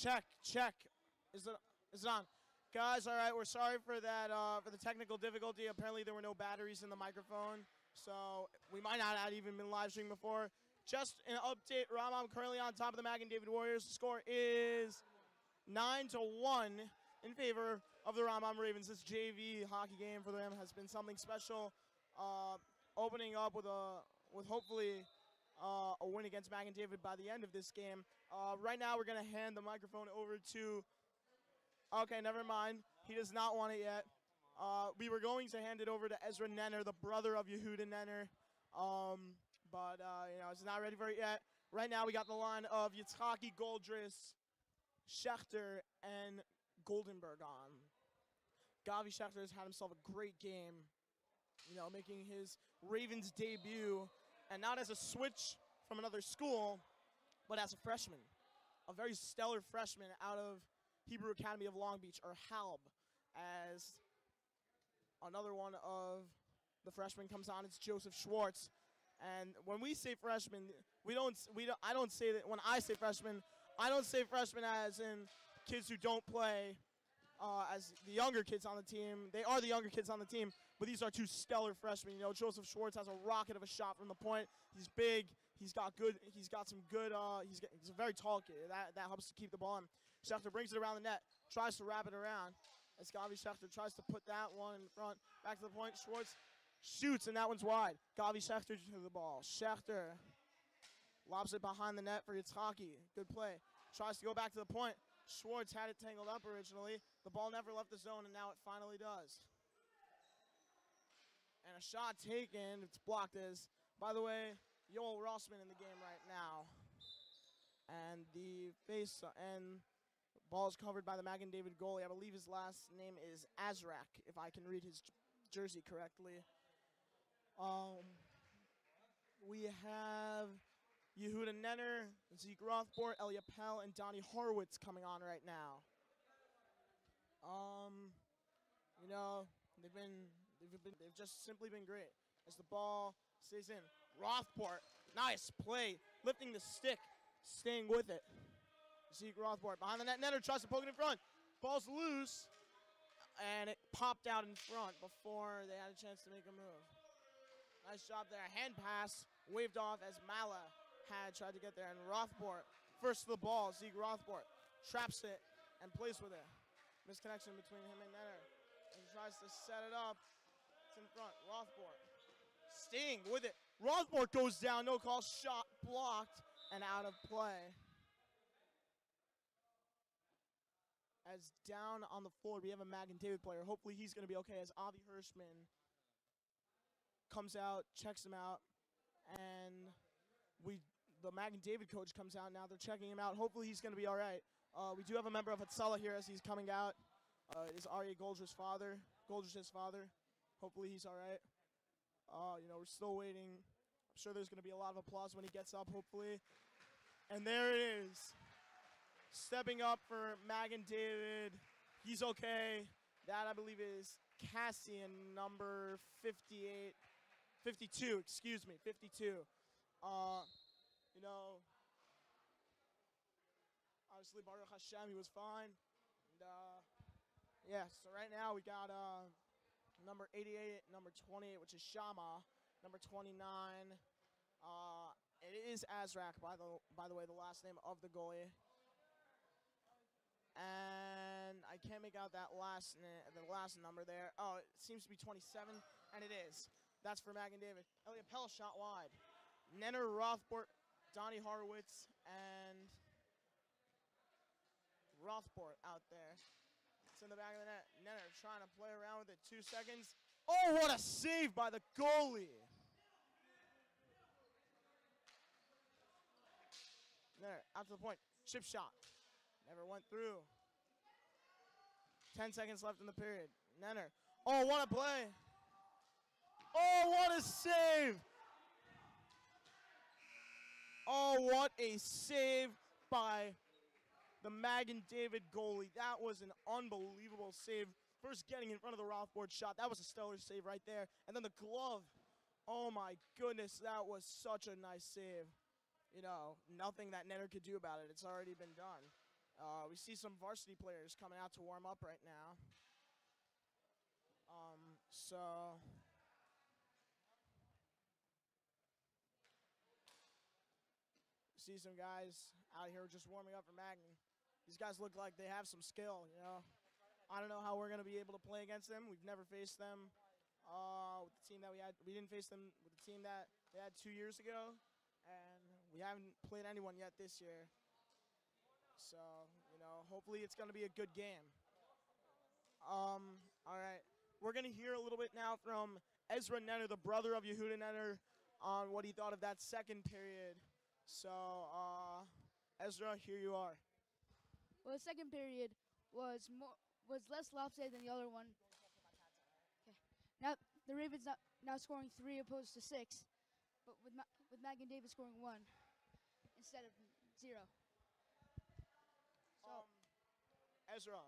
Check. Is it on? Guys, all right, we're sorry for that, for the technical difficulty. Apparently there were no batteries in the microphone, so we might not have even been live streaming before. Just an update, Rambam currently on top of the Mag and David Warriors. The score is 9-1 in favor of the Rambam Ravens. This JV hockey game for them has been something special, opening up with hopefully a win against Mag and David by the end of this game. Right now we're going to hand the microphone over to... Okay, never mind. He does not want it yet. We were going to hand it over to Ezra Nenner, the brother of Yehuda Nenner. But it's not ready for it yet. Right now we got the line of Yitzhaki, Goldris, Schechter, and Goldenberg on. Gavi Schechter has had himself a great game, making his Ravens debut, and not as a switch from another school, but as a freshman. A very stellar freshman out of Hebrew Academy of Long Beach, or HALB, as another one of the freshmen comes on. It's Joseph Schwartz. And when we say freshman, I don't say that. When I say freshman, I don't say freshman as in kids who don't play as the younger kids on the team. They are the younger kids on the team, but these are two stellar freshmen. Joseph Schwartz has a rocket of a shot from the point. He's big. He's got some good. He's a very tall kid. That helps to keep the ball in. Schechter brings it around the net, tries to wrap it around. As Gavi Schechter tries to put that one in front. Back to the point. Schwartz shoots, and that one's wide. Gavi Schechter to the ball. Schechter lobs it behind the net for Yitzhaki. Good play. Tries to go back to the point. Schwartz had it tangled up originally. The ball never left the zone, and now it finally does. And a shot taken. It's blocked as, by the way, Yoel Rossman in the game right now. And the ball is covered by the Mag and David goalie. I believe his last name is Azrak, if I can read his jersey correctly. We have Yehuda Nenner, Zeke Rothbort, Elia Pell, and Donnie Horowitz coming on right now. They've just simply been great. As the ball stays in, Rothbort, nice play, lifting the stick, staying with it. Zeke Rothbort behind the net. Nenner tries to poke it in front. Ball's loose, and it popped out in front before they had a chance to make a move. Nice job there. Hand pass waved off as Mala had tried to get there, and Rothbort first to the ball. Zeke Rothbort traps it and plays with it. Misconnection between him and Nenner. And he tries to set it up. It's in front. Rothbort staying with it. Rothbort goes down. No call. Shot blocked and out of play. As down on the floor, we have a Mag and David player. Hopefully he's going to be okay as Avi Hirschman comes out, checks him out, and the Mag and David coach comes out now. They're checking him out. Hopefully he's going to be all right. We do have a member of Hatzalah here as he's coming out. It is Aryeh Goldrich's father. Hopefully he's all right. We're still waiting. I'm sure there's going to be a lot of applause when he gets up, hopefully. And there it is. Stepping up for Mag and David. He's okay. That, I believe, is Cassian, number 52, 52. Obviously, Baruch Hashem, he was fine. And, so right now we got number 88, number 28, which is Shama, number 29. It is Azrak, by the way, the last name of the goalie. And I can't make out the last number there. Oh, it seems to be 27, and it is. That's for Mag and David. Elliot Pell shot wide. Nenner, Rothbort, Donnie Horowitz, and Rothbort out there. It's in the back of the net. Nenner trying to play around with it. 2 seconds. Oh, what a save by the goalie. Nenner out to the point. Chip shot. Never went through. 10 seconds left in the period. Nenner. Oh, what a play. Oh, what a save. Oh, what a save by the Mag and David goalie. That was an unbelievable save. First getting in front of the Rothbort shot. That was a stellar save right there. And then the glove. Oh, my goodness. That was such a nice save. Nothing that Nenner could do about it. It's already been done. We see some varsity players coming out to warm up right now. So see some guys out here just warming up for Magny. These guys look like they have some skill, you know. I don't know how we're going to be able to play against them. We've never faced them with the team that we had. We didn't face them with the team that they had 2 years ago, and we haven't played anyone yet this year. So, you know, hopefully it's going to be a good game. All right. We're going to hear a little bit now from Ezra Nenner, the brother of Yehuda Nenner, on what he thought of that second period. So, Ezra, here you are. Well, the second period was less lopsided than the other one. Okay. Now the Ravens now scoring 3 opposed to 6, but with Magan Davis scoring 1 instead of 0. So, Ezra,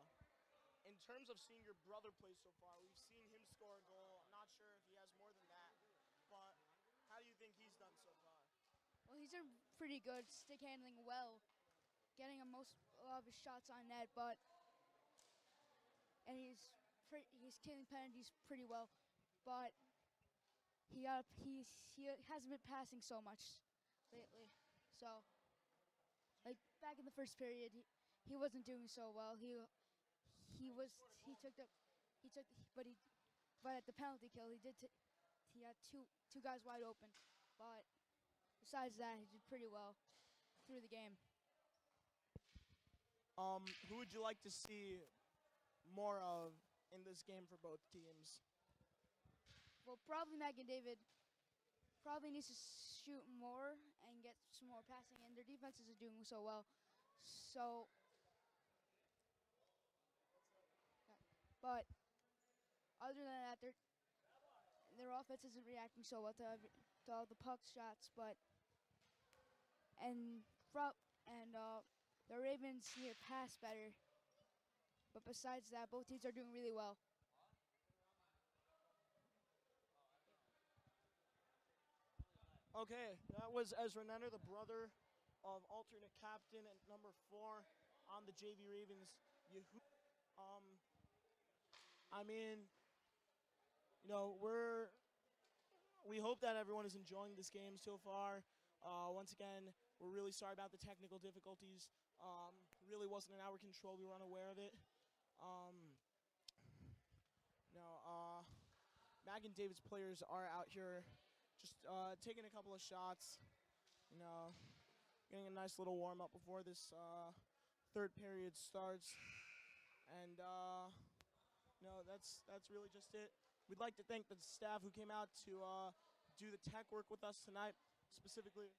in terms of seeing your brother play so far, we've seen him score a goal. I'm not sure if he has more than that, but how do you think he's done so far? well, he's done pretty good, stick handling well, getting a lot of his shots on net, and he's killing penalties pretty well, but he hasn't been passing so much lately. So, like back in the first period, he wasn't doing so well. But at the penalty kill, he had two guys wide open, but besides that, he did pretty well through the game. Who would you like to see more of in this game for both teams? Well, probably Magan David probably needs to shoot more and get some more passing in. Their defense isn't doing so well. So, but other than that, their offense isn't reacting so well to all the puck shots. The Ravens need to pass better. But besides that, both teams are doing really well. Okay, that was Ezra Nenner, the brother of alternate captain at number 4 on the JV Ravens. I mean, you know, we hope that everyone is enjoying this game so far. Once again, we're really sorry about the technical difficulties. Really wasn't in our control. We were unaware of it. Magan David's players are out here just taking a couple of shots, you know, getting a nice little warm-up before this third period starts. And, that's really just it. We'd like to thank the staff who came out to do the tech work with us tonight, specifically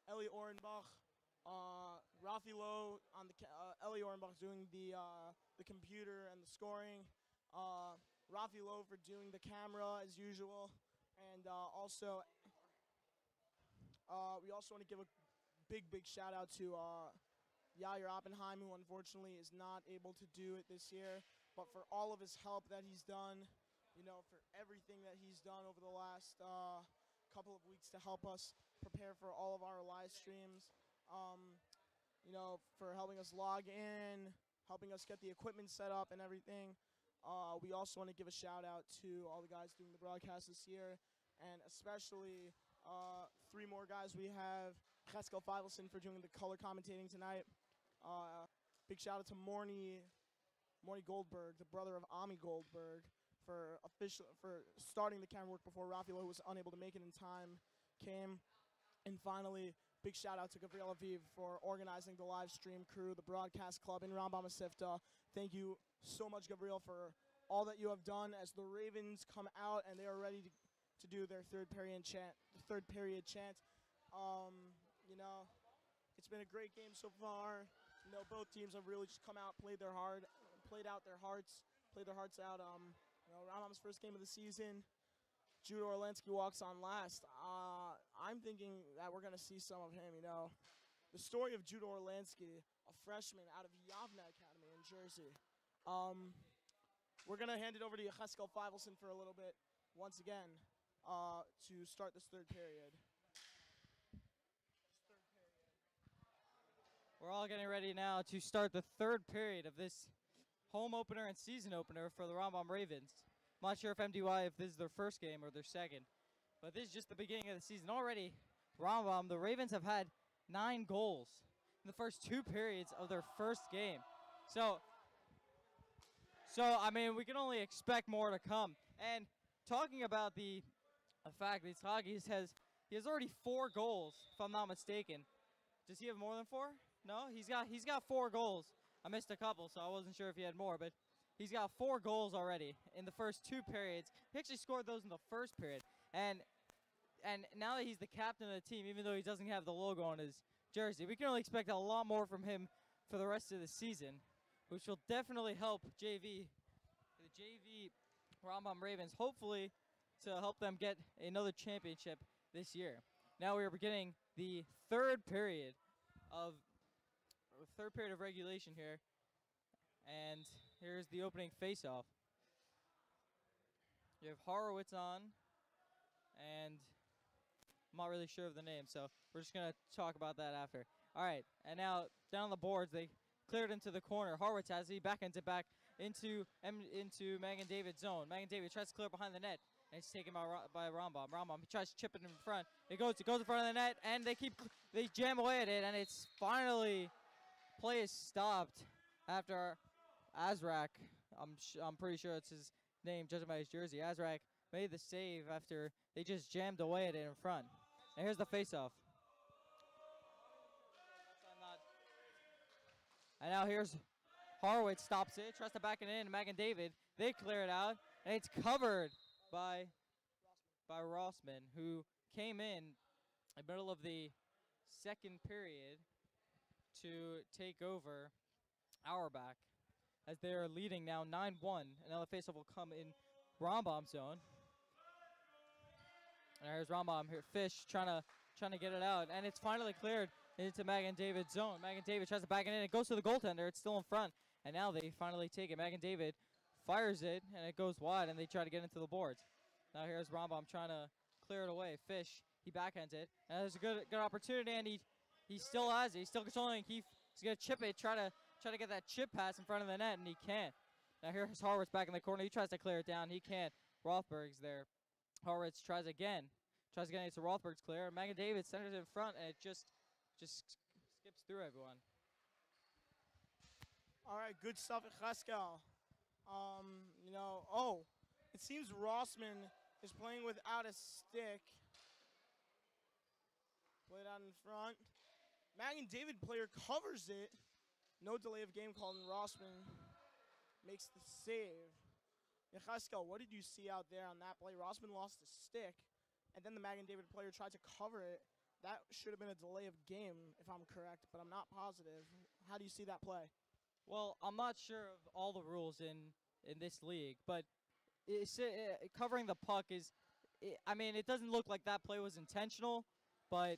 Ellie Orenbach, Rafi Lowe on Ellie Orenbach doing the computer and the scoring, Rafi Lowe for doing the camera as usual, and we also want to give a big shout out to Yair Oppenheim, who unfortunately is not able to do it this year, but for all of his help that he's done, you know, for everything that he's done over the last couple of weeks to help us prepare for all of our live streams, you know, for helping us log in, helping us get the equipment set up and everything. We also want to give a shout out to all the guys doing the broadcast this year, and especially 3 more guys. We have Cheskel Feivelson for doing the color commentating tonight. Big shout out to Morny Goldberg, the brother of Ami Goldberg, for starting the camera work before Rafael, who was unable to make it in time, came. And finally, big shout out to Gabriel Aviv for organizing the live stream crew, the broadcast club in Rambam Sifta. Thank you so much, Gabriel, for all that you have done as the Ravens come out and they are ready to do their third period chant. You know, it's been a great game so far. You know, both teams have really just come out, played their hearts out. You know, Rambam's first game of the season. Judah Orlansky walks on last. I'm thinking that we're going to see some of him, you know. The story of Judah Orlansky, a freshman out of Yavna Academy in Jersey. We're going to hand it over to Cheskel Feivelson for a little bit, once again, to start this third period. We're all all getting ready now to start the third period of this home opener and season opener for the Rambam Ravens. I'm not sure if MDY, if this is their first game or their second, but this is just the beginning of the season. Already, Rambam, the Ravens have had 9 goals in the first 2 periods of their first game. So I mean, we can only expect more to come. And talking about the fact that he has already 4 goals, if I'm not mistaken. Does he have more than 4? No, he's got 4 goals. I missed a couple, so I wasn't sure if he had more, but he's got 4 goals already in the first 2 periods. He actually scored those in the first period. And now that he's the captain of the team, even though he doesn't have the logo on his jersey, we can only expect a lot more from him for the rest of the season, which will definitely help the JV Rambam Ravens, hopefully to help them get another championship this year. Now we are beginning the third period of regulation here, and here's the opening face-off. You have Horowitz on, and I'm not really sure of the name, so we're just going to talk about that after. All right, and now down on the boards, they cleared into the corner. Horowitz has it, backhands it back into Magan David's zone. Magan David tries to clear behind the net, and it's taken by Rambam. Rambam, he tries to chip it in front. It goes in front of the net, and they jam away at it, and it's finally, play is stopped after Azrak. I'm pretty sure it's his name, judging by his jersey. Azrak made the save after they just jammed away at it in front. And here's the face-off. And now here's Horowitz, stops it, tries to back it in. Magan David, they clear it out, and it's covered by Rossman, who came in the middle of the second period to take over Auerbach, as they are leading now 9-1. And now the faceoff will come in Rambam's zone. And here's Rambam here, Fish trying to get it out, and it's finally cleared into Magan David's zone. Magan David tries to back it in. It goes to the goaltender. It's still in front, and now they finally take it. Magan David fires it, and it goes wide, and they try to get into the boards. Now here's Rambam trying to clear it away. Fish, he backhands it, and there's a good opportunity, and he still has it. He's still controlling. He's gonna chip it, try to get that chip pass in front of the net, and he can't. Now here's Horowitz back in the corner. He tries to clear it down. He can't. Rothberg's there. Horowitz tries again. It's a Rothberg's clear. Magan David centers it in front, and it just skips through everyone. All right, good stuff at Cheskel. It seems Rossman is playing without a stick. Play it out in front. Magan David player covers it. No delay of game called, and Rossman makes the save. Cheskel, what did you see out there on that play? Rossman lost a stick, and then the Magan David player tried to cover it. That should have been a delay of game, if I'm correct, but I'm not positive. How do you see that play? Well, I'm not sure of all the rules in this league, but covering the puck it doesn't look like that play was intentional, but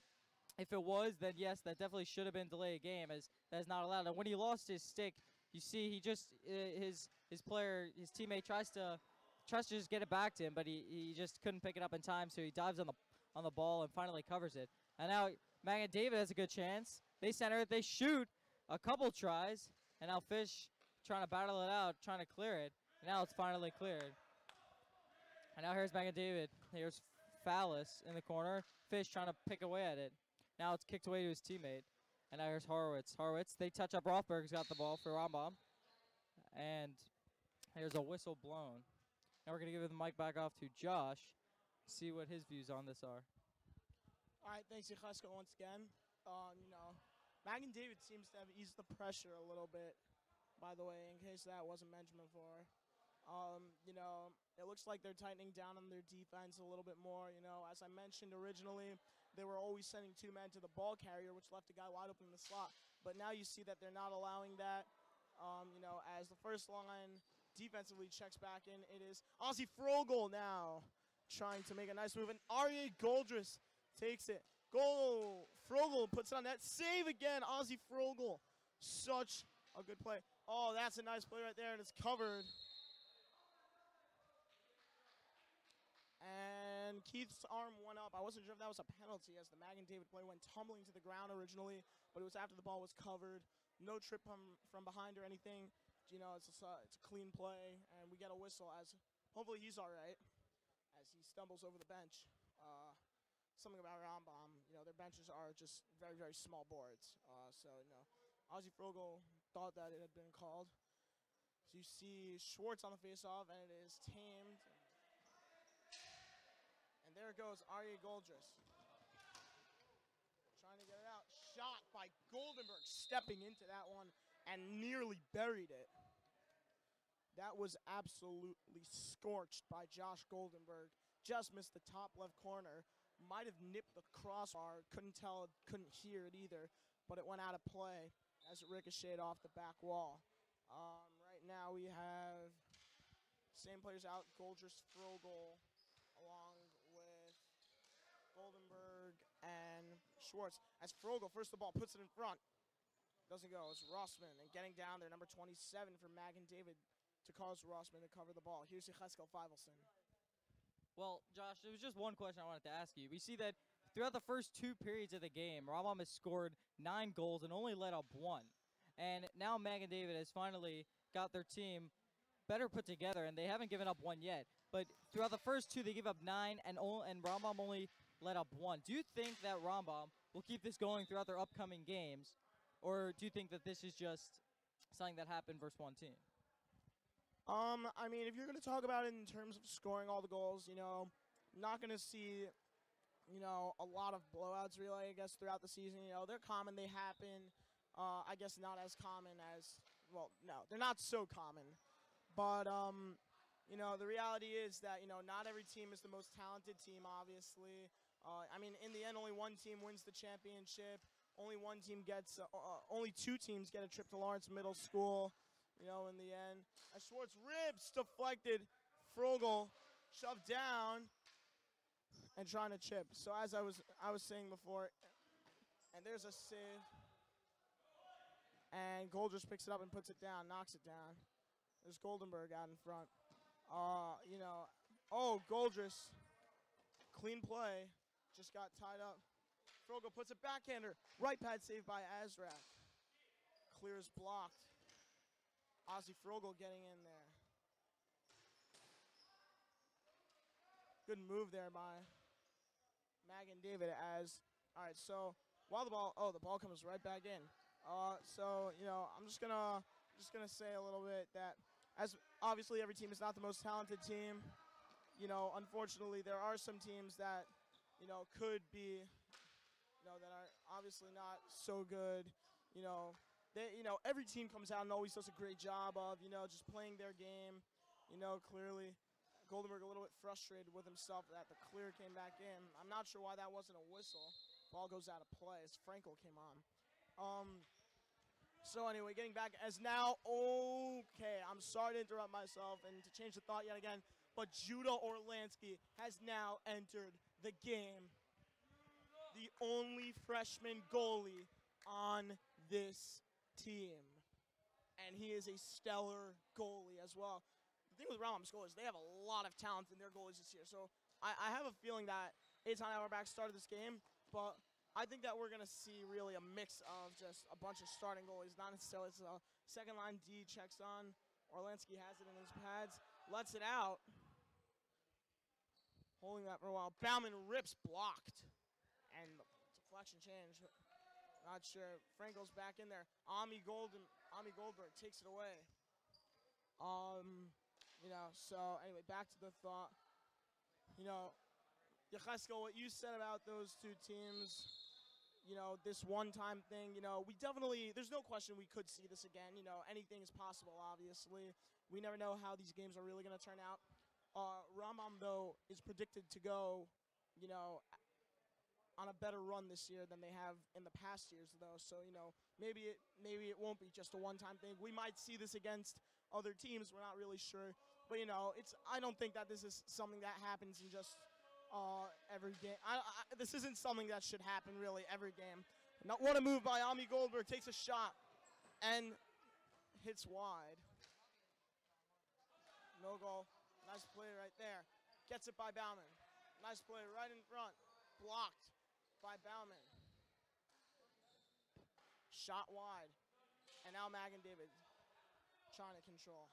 if it was, then yes, that definitely should have been delay of game, as that's not allowed. And when he lost his stick, you see he just his teammate tries to just get it back to him, but he just couldn't pick it up in time, so he dives on the ball and finally covers it. And now Magan David has a good chance. They center it, they shoot a couple tries, and now Fish trying to battle it out, trying to clear it. And now it's finally cleared. And now here's Magan David. Here's Fallis in the corner. Fish trying to pick away at it. Now it's kicked away to his teammate. And now here's Horowitz. They touch up. Rothberg's got the ball for Rambam. And here's a whistle blown. Now we're going to give the mic back off to Josh, see what his views on this are. All right, thanks, Yechesko, once again. Magan David seems to have eased the pressure a little bit, by the way, in case that wasn't mentioned before. It looks like they're tightening down on their defense a little bit more. As I mentioned originally, they were always sending 2 men to the ball carrier, which left a guy wide open in the slot. But now you see that they're not allowing that. As the first line defensively checks back in, it is Ozzy Frogel now trying to make a nice move. And Aryeh Goldris takes it. Goal. Frogel puts it on that. Save again, Ozzy Frogel. Such a good play. Oh, that's a nice play right there, and it's covered. And Keith's arm went up. I wasn't sure if that was a penalty as the Mag and David play went tumbling to the ground originally, but it was after the ball was covered. No trip from behind or anything. You know, it's a clean play, and we get a whistle as hopefully he's all right as he stumbles over the bench. Something about Rambam, you know, their benches are just very, very small boards. So, you know, Ozzy Frogel thought that it had been called. So you see Schwartz on the faceoff, and it is tamed. And there goes Aryeh Goldris. Trying to get it out. Shot by Goldenberg, stepping into that one and nearly buried it. That was absolutely scorched by Josh Goldenberg. Just missed the top left corner. Might have nipped the crossbar. Couldn't tell, couldn't hear it either. But it went out of play as it ricocheted off the back wall. Right now we have same players out. Goldris, Frogel, along with Goldenberg and Schwartz. As Frogel, first the ball, puts it in front. Doesn't go. It's Rossman. And getting down there, number 27 for Mag and David to cause Rossman to cover the ball. Here's Yecheskel Feivelson. Well, Josh, there was just one question I wanted to ask you. We see that throughout the first 2 periods of the game, Rambam has scored 9 goals and only let up 1. And now Mag and David has finally got their team better put together, and they haven't given up 1 yet. But throughout the first 2, they give up 9, and Rambam only let up 1. Do you think that Rambam will keep this going throughout their upcoming games, or do you think that this is just something that happened versus one team? I mean, if you're going to talk about it in terms of scoring all the goals, you know, not going to see, you know, a lot of blowouts really, I guess, throughout the season. You know, they're common. They happen. I guess not as common as, well, no, they're not so common. But, you know, the reality is that, you know, not every team is the most talented team, obviously. I mean, in the end, only one team wins the championship. Only 2 teams get a trip to Lawrence Middle School. You know, in the end, as Schwartz ribs deflected, Frogel shoved down and trying to chip. So as I was saying before, and there's a save, and Goldris picks it up and puts it down, knocks it down. There's Goldenberg out in front. You know, oh, Goldris, clean play, just got tied up. Frogel puts it backhander, right pad saved by Azrak. Clears blocked. Ozzy Frogel getting in there. Good move there by Mag and David as, all right, so while the ball comes right back in. So, you know, I'm just gonna say a little bit that as obviously every team is not the most talented team. You know, unfortunately there are some teams that, you know, could be, you know, that are obviously not so good, you know. You know, every team comes out and always does a great job of, you know, just playing their game. You know, clearly, Goldenberg a little bit frustrated with himself that the clear came back in. I'm not sure why that wasn't a whistle. Ball goes out of play as Frankel came on. So anyway, getting back as now, okay, I'm sorry to interrupt myself and to change the thought yet again, but Judah Orlansky has now entered the game. The only freshman goalie on this team, and he is a stellar goalie as well. The thing with Rambam's goalies, they have a lot of talent in their goalies this year, so I have a feeling that Eitan Auerbach started this game, but I think that we're going to see really a mix of just a bunch of starting goalies, not necessarily it's a second line D checks on. Orlansky has it in his pads, lets it out, holding that for a while. Bauman rips, blocked, and deflection change. Not sure. Frankel's back in there. Ami Goldberg takes it away. You know, so anyway, back to the thought. You know, Yecheskel, what you said about those 2 teams, you know, this one-time thing, you know, we definitely, there's no question we could see this again. You know, anything is possible, obviously. We never know how these games are really going to turn out. Rambam, though, is predicted to go, you know, on a better run this year than they have in the past years, though. So, you know, maybe it won't be just a one-time thing. We might see this against other teams. We're not really sure. But, you know, I don't think that this is something that happens in just every game. This isn't something that should happen, really, every game. Not what a move by Ami Goldberg. Takes a shot and hits wide. No goal. Nice play right there. Gets it by Bauman. Nice play right in front. Blocked by Bauman. Shot wide. And now Mag and David trying to control.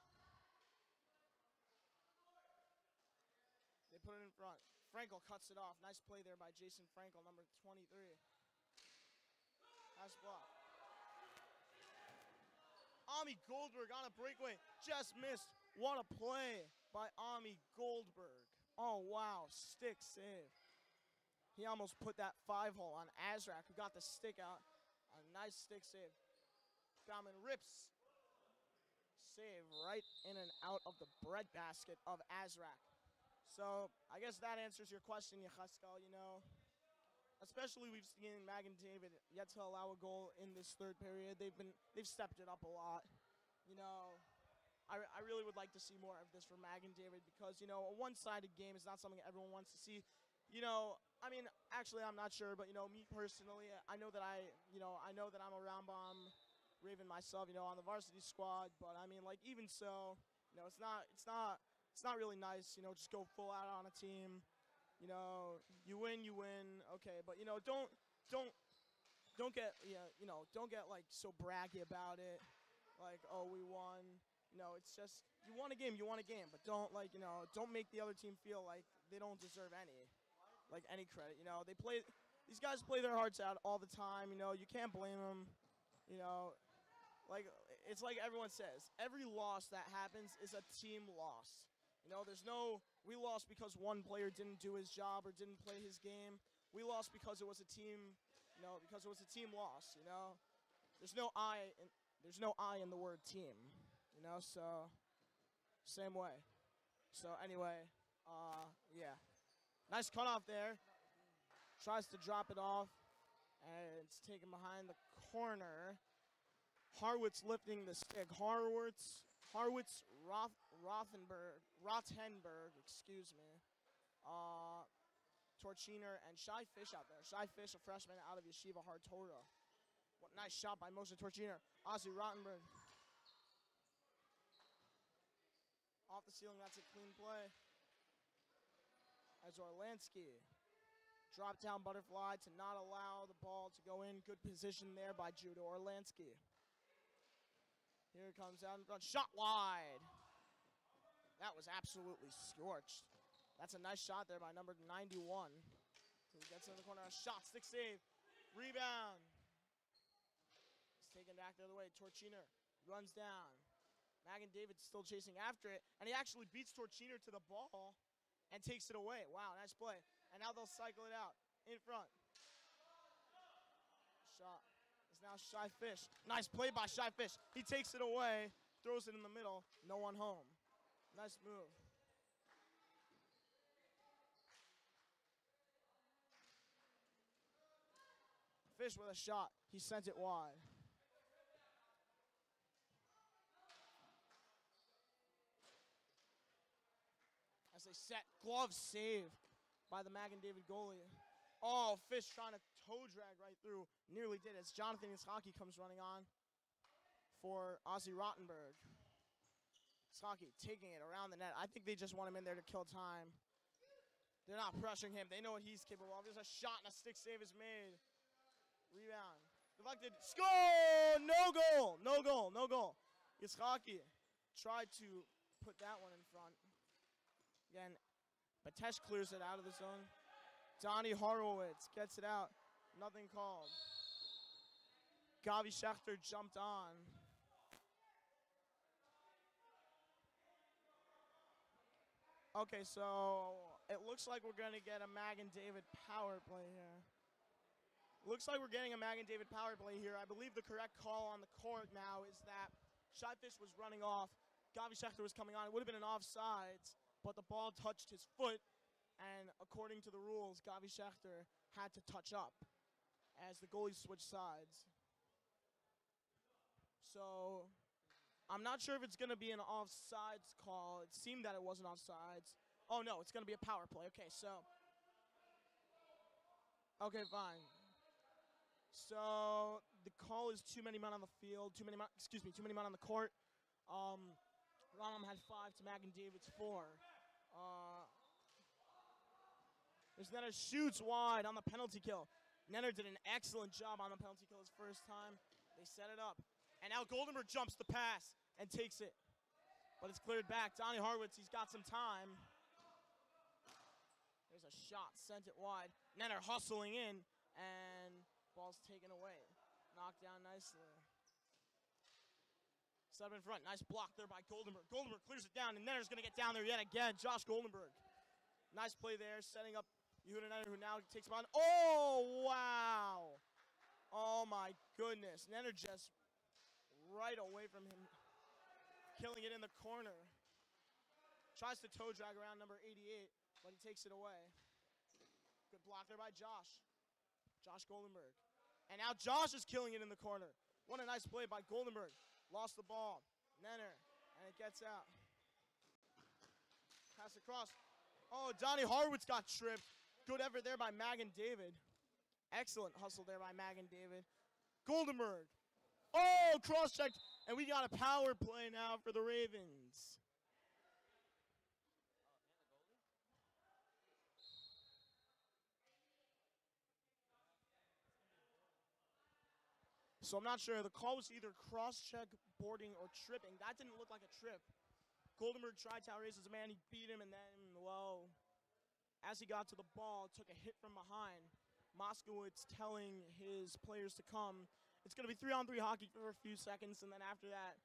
They put it in front. Frankel cuts it off. Nice play there by Jason Frankel, number 23. Nice block. Ami Goldberg on a breakaway. Just missed. What a play by Ami Goldberg. Oh, wow. Stick save. He almost put that 5-hole on Azrak, who got the stick out. A nice stick save. Bauman rips. Save right in and out of the breadbasket of Azrak. So I guess that answers your question, Yechaskal. You know, especially we've seen Mag and David yet to allow a goal in this third period. They've stepped it up a lot. You know, I really would like to see more of this from Mag and David because, you know, a one-sided game is not something everyone wants to see. You know, I mean, actually, I'm not sure, but, you know, me personally, I know that I'm a Rambam Raven myself, you know, on the varsity squad, but I mean, like, even so, you know, it's not really nice, you know, just go full out on a team. You know, you win, okay, but, you know, don't get, don't get, like, so braggy about it, like, oh, we won. You know, it's just, you won a game, but don't, like, you know, don't make the other team feel like they don't deserve any credit. You know, these guys play their hearts out all the time. You know, you can't blame them. You know, like, it's like everyone says, every loss that happens is a team loss. You know, there's no, we lost because one player didn't do his job or didn't play his game. We lost because it was a team, you know, because it was a team loss, you know. There's no I in the word team, you know, so same way. So anyway, yeah. Nice cutoff there. Tries to drop it off, and it's taken behind the corner. Harwitz lifting the stick. Rothenberg, excuse me. Torchiner and Shai Fish out there. Shai Fish, a freshman out of Yeshiva Har Torah. What nice shot by Moshe Torchiner. Ozzy Rottenberg. Off the ceiling, that's a clean play. As Orlansky. Drop down butterfly to not allow the ball to go in. Good position there by Judah Orlansky. Here it comes out in front. Shot wide. That was absolutely scorched. That's a nice shot there by number 91. Who gets in the corner. A shot, stick save. Rebound. It's taken back the other way. Torchiner runs down. Mag and David still chasing after it. And he actually beats Torchiner to the ball and takes it away. Wow, nice play. And now they'll cycle it out in front. Shot is now Shai Fish. Nice play by Shai Fish. He takes it away, throws it in the middle. No one home. Nice move. Fish with a shot. He sent it wide. As they set, glove save by the Mag and David goalie. Oh, Fish trying to toe drag right through. Nearly did as Jonathan Itzhaki comes running on for Ozzy Rottenberg. Itzhaki taking it around the net. I think they just want him in there to kill time. They're not pressuring him. They know what he's capable of. There's a shot and a stick save is made. Rebound. Deflected. Score! No goal! No goal! No goal. Itzhaki tried to put that one in front. Again, Batesh clears it out of the zone. Donnie Horowitz gets it out. Nothing called. Gavi Schechter jumped on. Okay, so it looks like we're going to get a Mag and David power play here. Looks like we're getting a Mag and David power play here. I believe the correct call on the court now is that Shai Fish was running off. Gavi Schechter was coming on. It would have been an offsides, but the ball touched his foot, and according to the rules, Gavi Schechter had to touch up as the goalie switched sides. So I'm not sure if it's going to be an offsides call. It seemed that it wasn't offsides. Oh, no, it's going to be a power play. Okay, so. Okay, fine. So the call is too many men on the field. Too many men on the court. Rambam had 5 to Mag and David's 4. There's Nenner shoots wide on the penalty kill. Nenner did an excellent job on the penalty kill his first time. They set it up. And now Goldenberg jumps the pass and takes it. But it's cleared back. Donnie Harwitz, he's got some time. There's a shot, sent it wide. Nenner hustling in, and ball's taken away. Knocked down nicely. Set up in front. Nice block there by Goldenberg. Goldenberg clears it down, and Nenner's going to get down there yet again. Josh Goldenberg. Nice play there, setting up Yehuda Nenner, who now takes him on. Oh, wow. Oh, my goodness. Nenner just right away from him, killing it in the corner. Tries to toe drag around number 88, but he takes it away. Good block there by Josh. Josh Goldenberg. And now Josh is killing it in the corner. What a nice play by Goldenberg. Lost the ball. Nenner. And it gets out. Pass across. Oh, Donnie Harwitz got tripped. Good effort there by Magan David. Excellent hustle there by Magan David. Goldenberg. Oh, cross-checked. And we got a power play now for the Ravens. So I'm not sure. The call was either cross-check, boarding, or tripping. That didn't look like a trip. Goldenberg tried to outrace his man. He beat him, and then, well, as he got to the ball, took a hit from behind. Moskowitz telling his players to come. It's going to be 3-on-3 hockey for a few seconds, and then after that,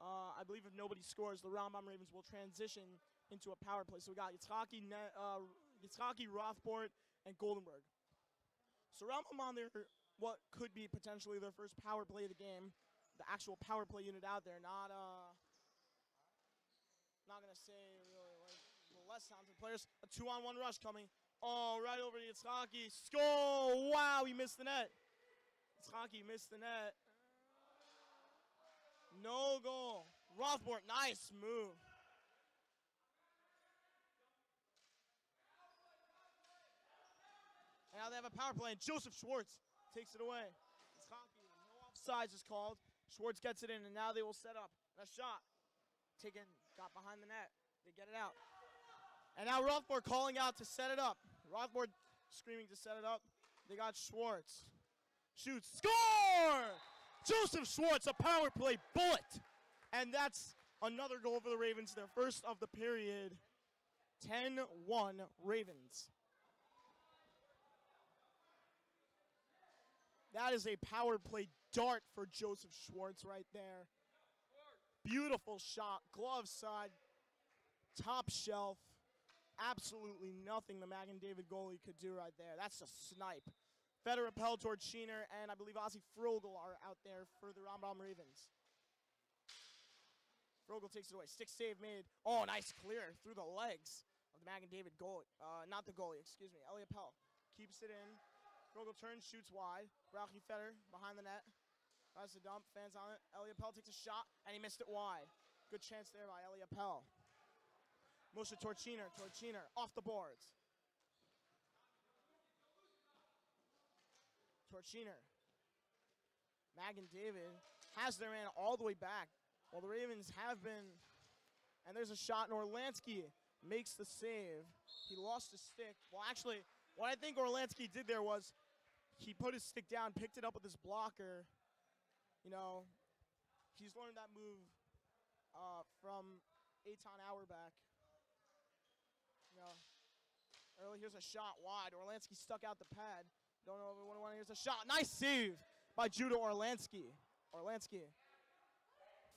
I believe if nobody scores, the Rambam Ravens will transition into a power play. So we got Yitzhaki, Rothbort, and Goldenberg. So Rambam on there, what could be potentially their first power play of the game, the actual power play unit out there, not going to say really like the less talented players. A 2-on-1 rush coming. Oh, right over to Yitzhaki. Score! Wow, he missed the net. Yitzhaki missed the net. No goal. Rothbort, nice move. And now they have a power play, and Joseph Schwartz takes it away. Yitzhaki, no offsides is called. Schwartz gets it in, and now they will set up. And a shot. Taken, got behind the net. They get it out. And now Rothbard calling out to set it up. Rothbard screaming to set it up. They got Schwartz. Shoots. Score! Joseph Schwartz, a power play bullet. And that's another goal for the Ravens, their first of the period. 10-1 Ravens. That is a power play dart for Joseph Schwartz right there. Beautiful shot, glove side, top shelf. Absolutely nothing the Magan David goalie could do right there. That's a snipe. Federer, Peltor, Sheener, and I believe Ozzy Frogel are out there for the Rambam Ravens. Frogel takes it away. Stick save made. Oh, nice clear through the legs of the Magan David goalie. Not the goalie, excuse me. Elliot Pell keeps it in. Frogel turns, shoots wide. Brauchi Feder behind the net. Tries to dump, fans on it. Elliot Pell takes a shot, and he missed it wide. Good chance there by Elliot Pell. Moshe Torchiner off the boards. Torchiner. Magan David has their man all the way back. Well, the Ravens have been, and there's a shot, and Orlansky makes the save. He lost his stick. Well, actually, what I think Orlansky did there was he put his stick down, picked it up with his blocker. You know, he's learned that move from Eitan Auerbach. You know, early, here's a shot wide. Orlansky stuck out the pad. Don't know if everyone here's a shot. Nice save by Judah Orlansky.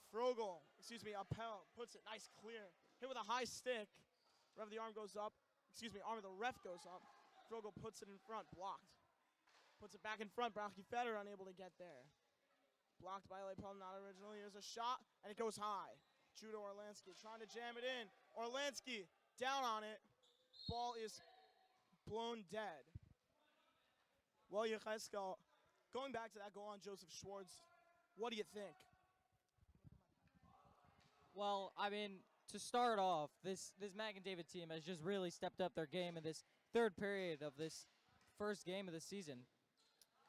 Frogel, Appel puts it. Nice clear. Hit with a high stick. Arm of the ref goes up. Frogel puts it in front. Blocked. Puts it back in front. Brauchi Feder unable to get there. Blocked by LA Pell, not originally. Here's a shot, and it goes high. Judah Orlansky trying to jam it in. Orlansky down on it. Ball is blown dead. Well, Yecheskel, going back to that goal on Joseph Schwartz, what do you think? Well, I mean, to start off, this Magan David team has just really stepped up their game in this third period of this first game of the season.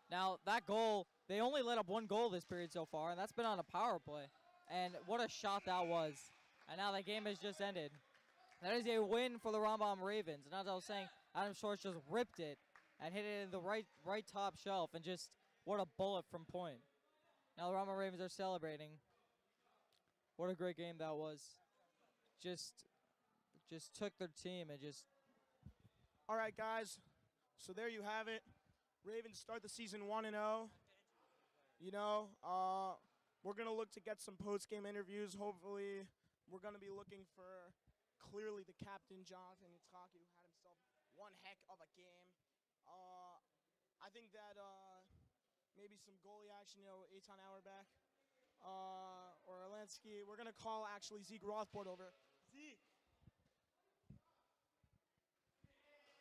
Now, that goal, they only let up one goal this period so far, and that's been on a power play. And what a shot that was. And now that game has just ended. That is a win for the Rambam Ravens. And as I was saying, Adam Schwartz just ripped it and hit it in the right top shelf, and just what a bullet from point. Now the Rambam Ravens are celebrating. What a great game that was. Just took their team and just. All right, guys. So there you have it. Ravens start the season 1-0. You know, we're going to look to get some post-game interviews. Hopefully, we're going to be looking for clearly the captain, Jonathan Yitzhaki, who had himself one heck of a game. I think that maybe some goalie action, you know, Eitan Auerbach or Orlansky. We're going to call, actually, Zeke Rothbard over. Zeke.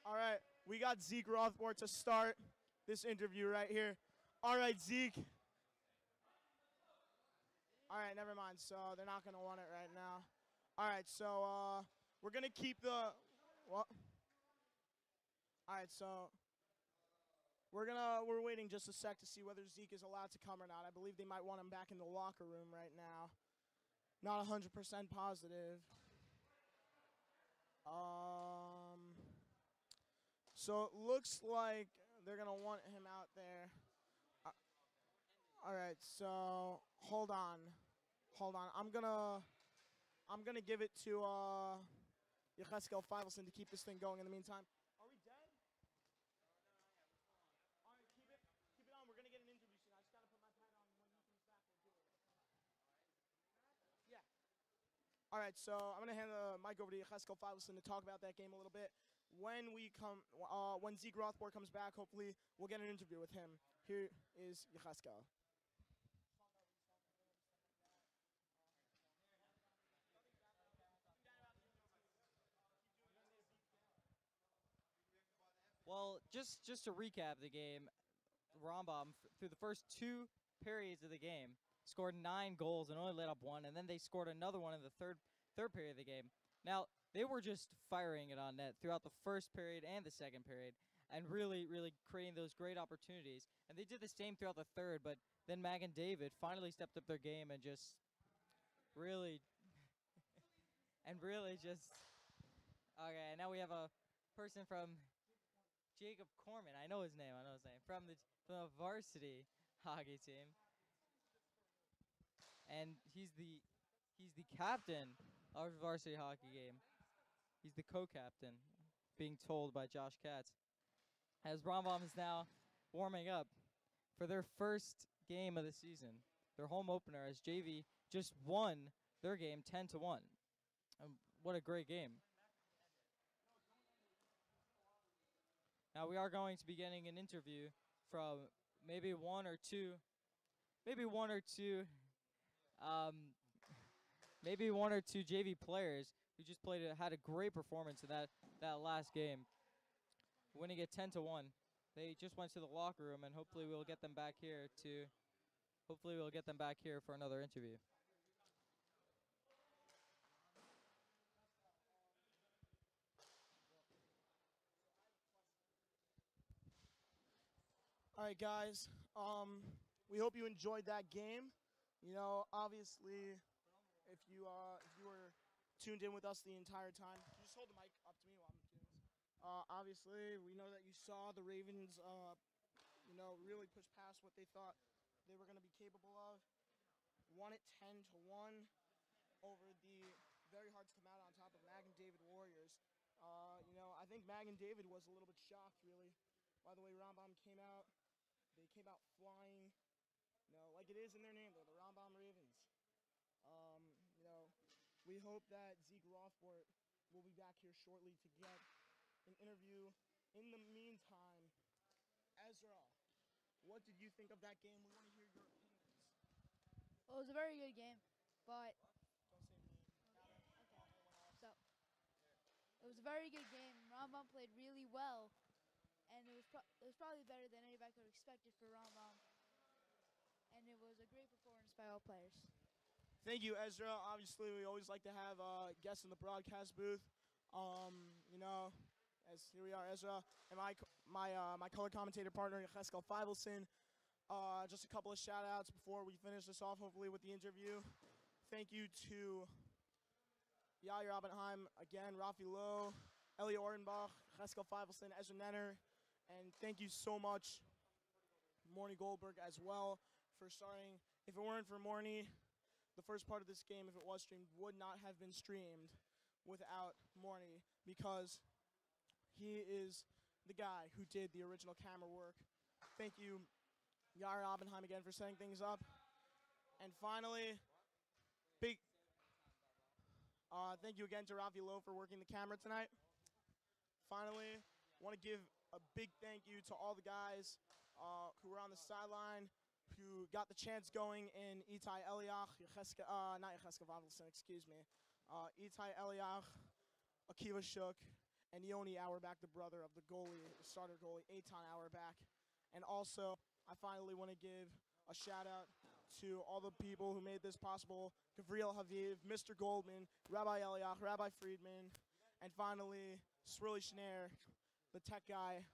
All right, we got Zeke Rothbard to start this interview right here. All right, Zeke. All right, never mind. So they're not going to want it right now. All right, so we're going to keep the what? All right, so we're waiting just a sec to see whether Zeke is allowed to come or not. I believe they might want him back in the locker room right now. Not 100% positive. So it looks like they're going to want him out there. All right, so hold on. I'm gonna give it to Yecheskel Fivelson to keep this thing going in the meantime. Are we dead? All right, keep it on. We're gonna get an interview soon. I just gotta put my pad on when he comes back. We'll do it. Yeah. All right, so I'm gonna hand the mic over to Yecheskel Fivelson to talk about that game a little bit. When Zeke Rothbard comes back, hopefully we'll get an interview with him. Here is Yecheskel. Well, just to recap the game, Rambam, through the first 2 periods of the game, scored 9 goals and only let up 1, and then they scored another one in the third period of the game. Now, they were just firing it on net throughout the first period and the second period, and really, really creating those great opportunities. And they did the same throughout the third, but then Mag and David finally stepped up their game and just really, okay, now we have a person from Jacob Corman, I know his name, from the varsity hockey team, and he's the captain of the varsity hockey game. He's the co-captain, being told by Josh Katz. As Rambam is now warming up for their first game of the season, their home opener, as JV just won their game 10-1. What a great game! Now we are going to be getting an interview from maybe one or two JV players who just had a great performance in that last game, winning it 10-1. They just went to the locker room, and hopefully we'll get them back here for another interview. All right, guys. We hope you enjoyed that game. You know, obviously, if you were tuned in with us the entire time, can you just hold the mic up to me while I'm doing this? Obviously, we know that you saw the Ravens, really push past what they thought they were going to be capable of. Won it 10-1 over the very hard to come out on top of Mag and David Warriors. I think Mag and David was a little bit shocked, really, by the way Rambam came out. They came out flying, like it is in their name, though, the Rambam Ravens. We hope that Zeke Rothbard will be back here shortly to get an interview. In the meantime, Ezra, what did you think of that game? We want to hear your opinions. Well, it was a very good game, but Don't say me. so it was a very good game. Rambam played really well, and it was probably better than anybody could have expected for Rambam. And it was a great performance by all players. Thank you, Ezra. Obviously, we always like to have guests in the broadcast booth. As here we are, Ezra, and my color commentator partner, Yecheskel Fivelson. Just a couple of shout-outs before we finish this off, hopefully, with the interview. Thank you to Yair Oppenheim, again, Rafi Lowe, Ellie Orenbach, Cheskel Feivelson, Ezra Nenner, and thank you so much, Morny Goldberg, as well, for starting. If it weren't for Morny, the first part of this game, if it was streamed, would not have been streamed without Morny, because he is the guy who did the original camera work. Thank you, Yair Oppenheim, again, for setting things up. And finally, thank you again to Rafi Lowe for working the camera tonight. Finally, want to give a big thank you to all the guys who were on the sideline, who got the chance going in Itai Eliach, not Yecheska Vavelson, excuse me. Itai Eliach, Akiva Shook, and Yoni Auerbach, the brother of the goalie, the starter goalie, Eitan Auerbach. And also, I finally want to give a shout out to all the people who made this possible: Gavriel Haviv, Mr. Goldman, Rabbi Eliach, Rabbi Friedman, and finally, Swirly Schneer, the tech guy,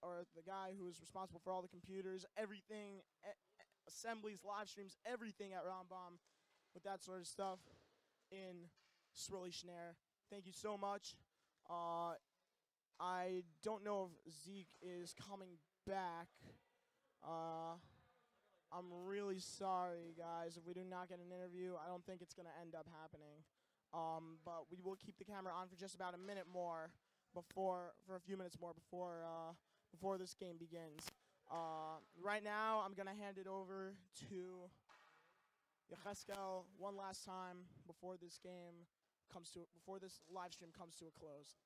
or the guy who is responsible for all the computers, everything, assemblies, live streams, everything at Rambam with that sort of stuff in Swirly Schneer. Thank you so much. I don't know if Zeke is coming back. I'm really sorry, guys, if we do not get an interview. I don't think it's going to end up happening. But we will keep the camera on for just about a minute more for a few minutes more before this game begins. Right now, I'm going to hand it over to Yecheskel one last time before this live stream comes to a close.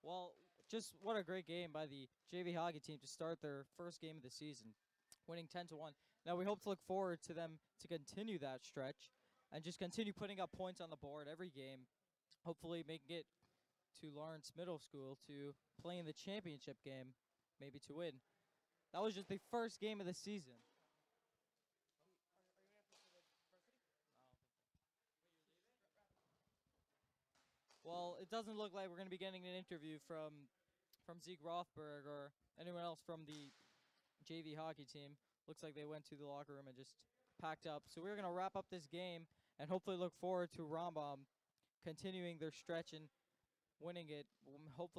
Well, just what a great game by the JV hockey team to start their first game of the season, winning 10-1. Now we hope to look forward to them to continue that stretch and just continue putting up points on the board every game, hopefully making it to Lawrence Middle School to play in the championship game, maybe to win. That was just the first game of the season. Well, it doesn't look like we're going to be getting an interview from Zeke Rothberg or anyone else from the JV hockey team. Looks like they went to the locker room and just packed up. So we're going to wrap up this game and hopefully look forward to Rambam continuing their stretch and winning it, hopefully.